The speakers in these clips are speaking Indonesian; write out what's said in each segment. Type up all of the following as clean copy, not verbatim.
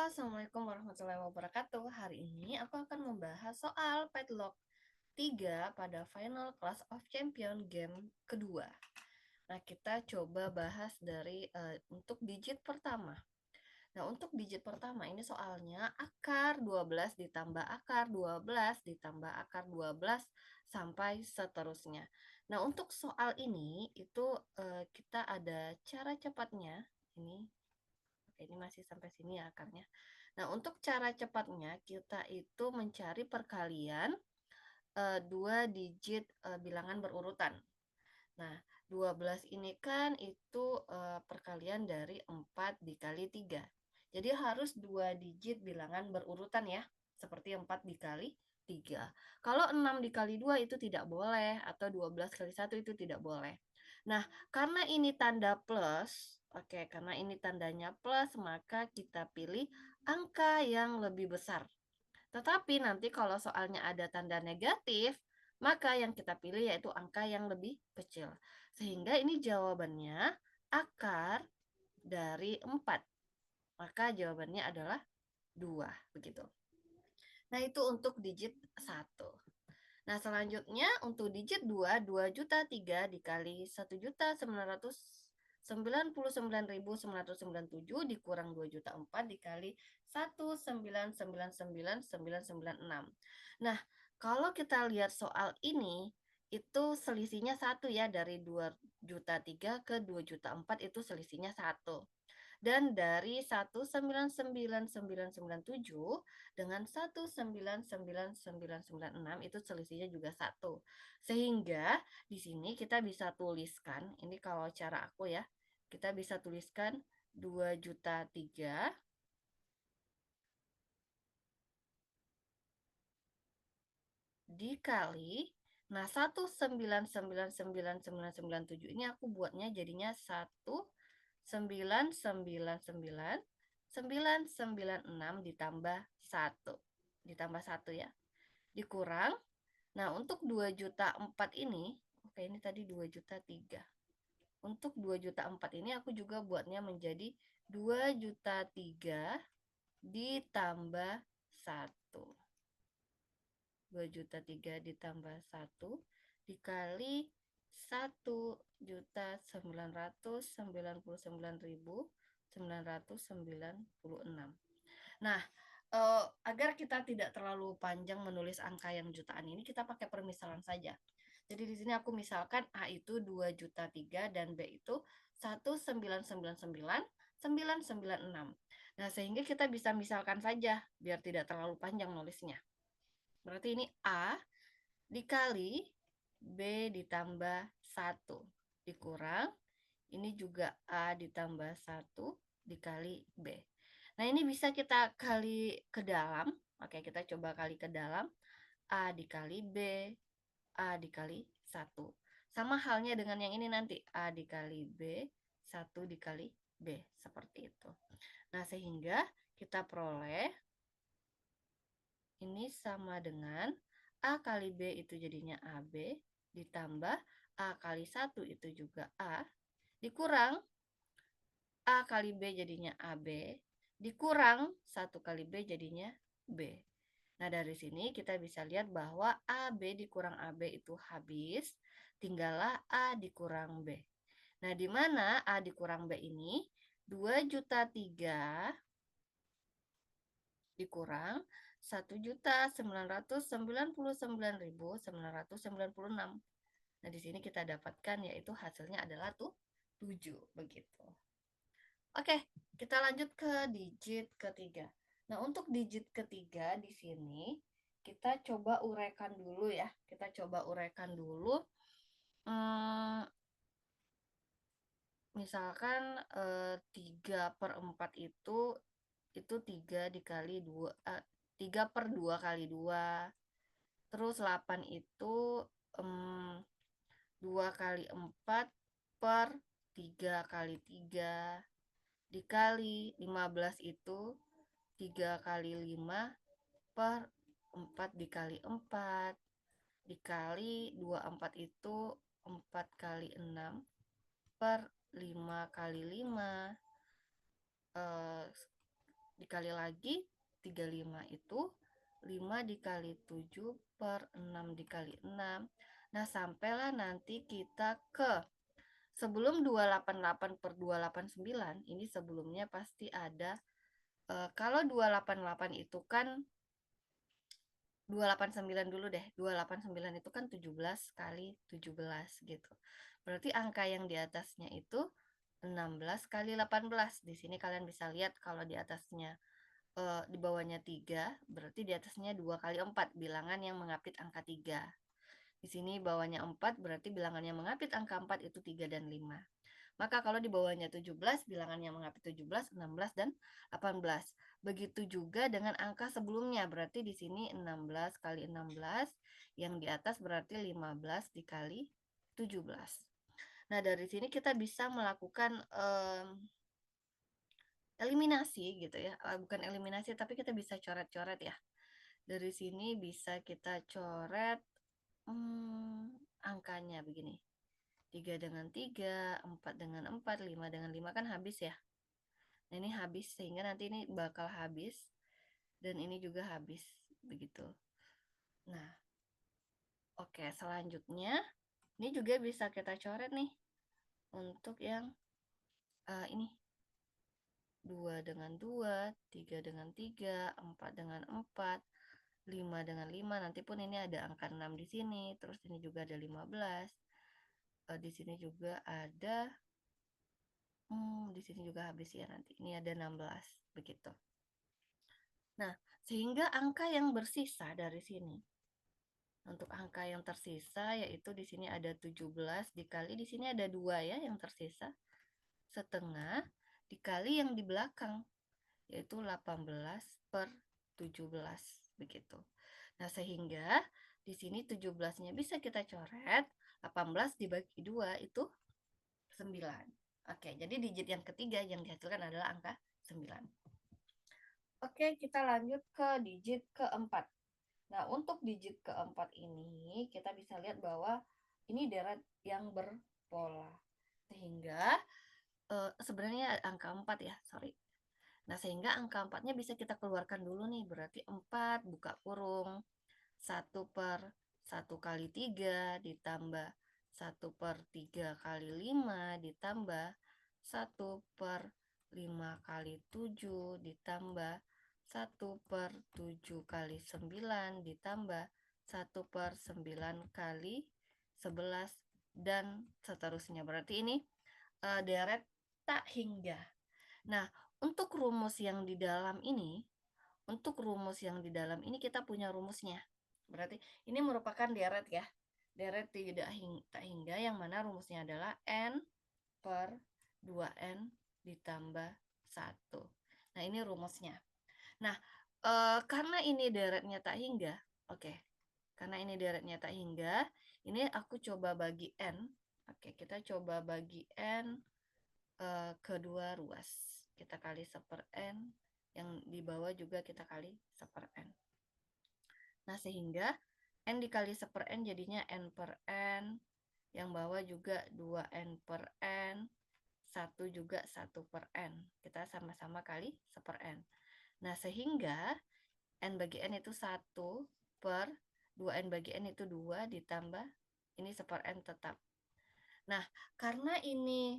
Assalamualaikum warahmatullahi wabarakatuh. Hari ini aku akan membahas soal Padlock 3 pada Final Clash of Champion game kedua. Nah, kita coba bahas dari untuk digit pertama. Nah, untuk digit pertama ini soalnya akar 12 ditambah akar 12 ditambah akar 12 sampai seterusnya. Nah, untuk soal ini itu kita ada cara cepatnya. Ini masih sampai sini ya akarnya. Nah, untuk cara cepatnya kita itu mencari perkalian dua digit bilangan berurutan. Nah, 12 ini kan itu perkalian dari 4 dikali 3. Jadi harus dua digit bilangan berurutan ya, seperti 4 dikali 3. Kalau 6 dikali 2 itu tidak boleh, atau 12 kali 1 itu tidak boleh. Nah, karena ini tanda plus, karena ini tandanya plus, maka kita pilih angka yang lebih besar. Tetapi nanti kalau soalnya ada tanda negatif, maka yang kita pilih yaitu angka yang lebih kecil. Sehingga ini jawabannya akar dari 4. Maka jawabannya adalah 2, begitu. Nah, itu untuk digit 1. Nah, selanjutnya untuk digit 2, 2.003 dikali 1.999.997 dikurang 2.004 dikali 1.999.996. Nah, kalau kita lihat soal ini, itu selisihnya 1 ya, dari 2.003 ke 2.004 itu selisihnya 1. Dan dari 199.997 dengan 199.996 itu selisihnya juga 1. Sehingga di sini kita bisa tuliskan, ini kalau cara aku ya, kita bisa tuliskan 2.003 dikali, nah 1999997 ini aku buatnya jadinya 1999996 ditambah 1 ya, dikurang. Nah, untuk 2.004 ini, ini tadi 2.003. Untuk 2.004 ini aku juga buatnya menjadi 2.003 ditambah 1. 2.003 ditambah 1 dikali 1.999.996. Nah, agar kita tidak terlalu panjang menulis angka yang jutaan ini, kita pakai permisalan saja. Jadi di sini aku misalkan A itu 2.003 dan B itu 1.999.996. Nah, sehingga kita bisa misalkan saja biar tidak terlalu panjang nulisnya. Berarti ini A dikali B ditambah 1 dikurang, ini juga A ditambah 1 dikali B. Nah, ini bisa kita kali ke dalam. Oke, kita coba kali ke dalam. A dikali B, A dikali 1. Sama halnya dengan yang ini nanti. A dikali B, 1 dikali B. Seperti itu. Nah, sehingga kita peroleh ini sama dengan A kali B itu jadinya AB, ditambah A kali 1 itu juga A, dikurang A kali B jadinya AB, dikurang 1 kali B jadinya B. Nah, dari sini kita bisa lihat bahwa AB dikurang AB itu habis, tinggallah A dikurang B. Nah, di mana A dikurang B ini 2.003 dikurang 1.999.996. Nah, di sini kita dapatkan yaitu hasilnya adalah 7 begitu. Oke, kita lanjut ke digit ketiga. Nah, untuk digit ketiga di sini kita coba uraikan dulu ya. Kita coba uraikan dulu. Misalkan 3/4 itu 3 dikali 2, 3/2 kali 2. Terus 8 itu 2 kali 4 per 3 kali 3 dikali 15 itu 3 kali 5 per 4 dikali 4 dikali 24 itu 4 kali 6 per 5 kali 5 dikali lagi 35 itu 5 dikali 7 per 6 dikali 6. Nah, sampailah nanti kita ke sebelum 288 per 289, ini sebelumnya pasti ada, kalau 288 itu kan 289 dulu deh. 289 itu kan 17 kali 17 gitu. Berarti angka yang di atasnya itu 16 kali 18. Di sini kalian bisa lihat kalau di atasnya di bawahnya 3, berarti di atasnya 2 kali 4, bilangan yang mengapit angka 3. Di sini bawahnya 4, berarti bilangan yang mengapit angka 4 itu 3 dan 5. Maka kalau di bawahnya 17, bilangan yang mengapit 17, 16, dan 18. Begitu juga dengan angka sebelumnya, berarti di sini 16 kali 16, yang di atas berarti 15 dikali 17. Nah, dari sini kita bisa melakukan eliminasi gitu ya. Bukan eliminasi, tapi kita bisa coret-coret ya. Dari sini bisa kita coret angkanya begini. 3 dengan 3, 4 dengan 4, 5 dengan 5 kan habis ya. Nah, ini habis sehingga nanti ini bakal habis dan ini juga habis begitu. Nah, oke, selanjutnya ini juga bisa kita coret nih untuk yang ini 2 dengan 2, 3 dengan 3, 4 dengan 4, 5 dengan 5. Nanti pun ini ada angka 6 di sini, terus ini juga ada 15. Di sini juga ada di sini juga habis ya nanti. Ini ada 16 begitu. Nah, sehingga angka yang bersisa dari sini, untuk angka yang tersisa yaitu di sini ada 17 dikali di sini ada 2 ya yang tersisa, setengah dikali yang di belakang yaitu 18 per 17 begitu. Nah, sehingga di sini 17-nya bisa kita coret, 18 dibagi 2 itu 9. Oke, jadi digit yang ketiga yang dihasilkan adalah angka 9. Oke, kita lanjut ke digit keempat. Nah, untuk digit keempat ini kita bisa lihat bahwa ini deret yang berpola. Sehingga sebenarnya angka 4 ya, sorry. Nah, sehingga angka 4-nya bisa kita keluarkan dulu nih. Berarti 4 buka kurung 1 per 1 kali 3 ditambah 1 per 3 kali 5 ditambah 1 per 5 kali 7 ditambah 1 per 7 kali 9 ditambah 1 per 9 kali 11 dan seterusnya. Berarti ini deret tak hingga. Nah, untuk rumus yang di dalam ini, kita punya rumusnya. Berarti ini merupakan deret ya. Deret tak hingga yang mana rumusnya adalah n per 2n ditambah 1. Nah, ini rumusnya. Nah, karena ini deretnya tak hingga, oke. Karena ini deretnya tak hingga, ini aku coba bagi n. Oke, kita coba bagi n kedua ruas. Kita kali 1/n, yang di bawah juga kita kali 1/n. Nah, sehingga n dikali 1/n jadinya n per n, yang bawah juga 2n per n, 1 juga 1 per n. Kita sama-sama kali 1/n. Nah, sehingga n bagi n itu 1 per 2n bagi n itu 2 ditambah ini 1/n tetap. Nah, karena ini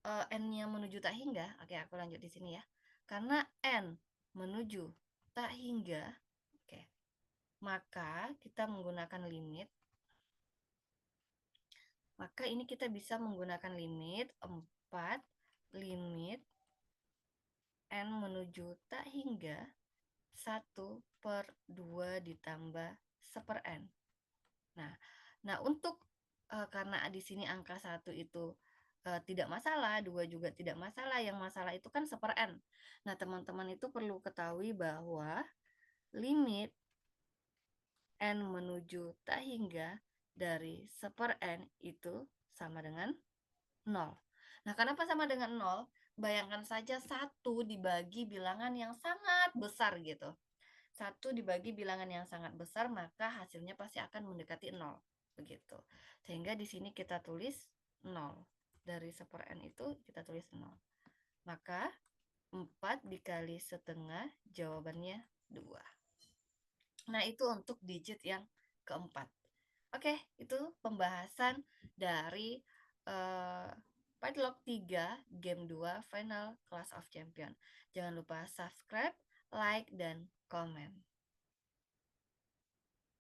n-nya menuju tak hingga, oke aku lanjut di sini ya. Karena n menuju tak hingga, oke, maka kita menggunakan limit. Maka ini kita bisa menggunakan limit 4 limit n menuju tak hingga 1 per 2 ditambah 1/n. Nah, untuk karena di sini angka 1 itu tidak masalah, 2 juga tidak masalah, yang masalah itu kan 1/n. Nah, teman-teman itu perlu ketahui bahwa limit n menuju tak hingga dari 1/n itu sama dengan 0. Nah, kenapa sama dengan 0? Bayangkan saja 1 dibagi bilangan yang sangat besar gitu. 1 dibagi bilangan yang sangat besar, maka hasilnya pasti akan mendekati 0. Begitu. Sehingga di sini kita tulis 0. Dari 1/n itu kita tulis 0. Maka 4 dikali setengah, jawabannya 2. Nah, itu untuk digit yang keempat. Oke, itu pembahasan dari Padlock 3 Game 2 Final Clash of Champion. Jangan lupa subscribe, like, dan komen.